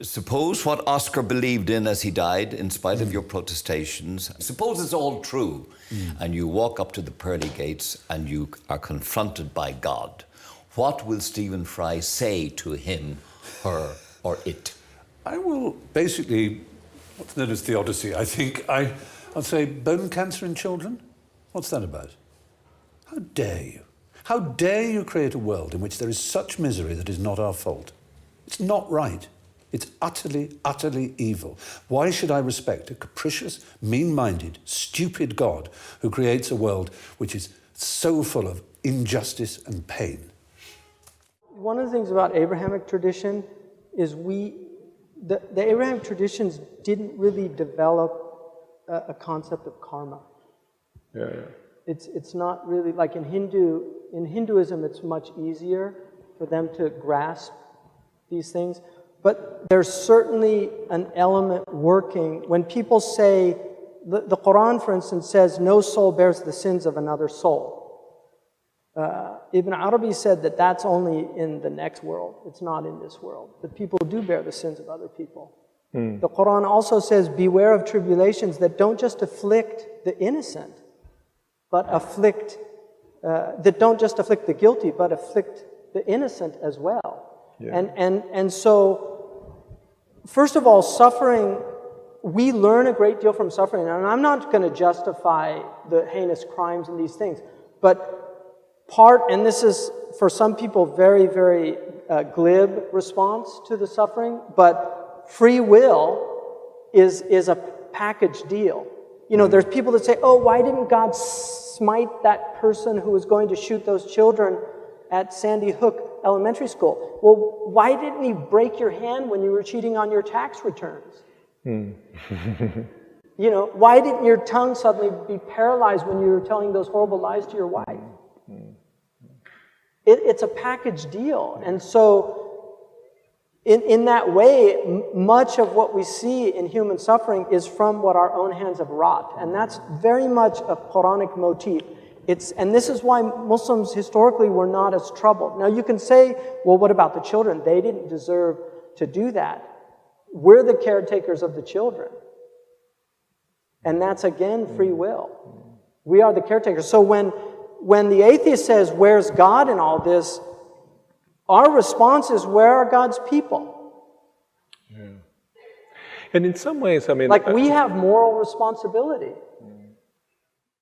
suppose what Oscar believed in as he died, in spite of your protestations, suppose it's all true, and you walk up to the pearly gates and you are confronted by God. What will Stephen Fry say to him, her, or it? I will basically, what's known as theodicy, I think. I'll say, bone cancer in children? What's that about? How dare you? How dare you create a world in which there is such misery that is not our fault? It's not right. It's utterly, utterly evil. Why should I respect a capricious, mean-minded, stupid God who creates a world which is so full of injustice and pain? One of the things about Abrahamic tradition is the Abrahamic traditions didn't really develop a concept of karma. Yeah. It's not really, like in Hinduism it's much easier for them to grasp these things. But there's certainly an element working. When people say, the Quran, for instance, says, no soul bears the sins of another soul. Ibn Arabi said that that's only in the next world. It's not in this world. That people do bear the sins of other people. The Quran also says, beware of tribulations that don't just afflict the innocent, but that don't just afflict the guilty, but afflict the innocent as well. Yeah. And so, first of all, suffering, we learn a great deal from suffering. And I'm not going to justify the heinous crimes and these things, but and this is for some people very, very glib response to the suffering, but free will is a package deal. You know, there's people that say, oh, why didn't God smite that person who was going to shoot those children at Sandy Hook Elementary School? Well, why didn't he break your hand when you were cheating on your tax returns? You know, why didn't your tongue suddenly be paralyzed when you were telling those horrible lies to your wife? It's a package deal. And so, in that way, much of what we see in human suffering is from what our own hands have wrought. And that's very much a Quranic motif. And this is why Muslims historically were not as troubled. Now you can say, well, what about the children? They didn't deserve to do that. We're the caretakers of the children. And that's, again, free will. We are the caretakers. So when the atheist says, where's God in all this? Our response is, where are God's people? Yeah. And in some ways, I mean... Like, we have moral responsibility.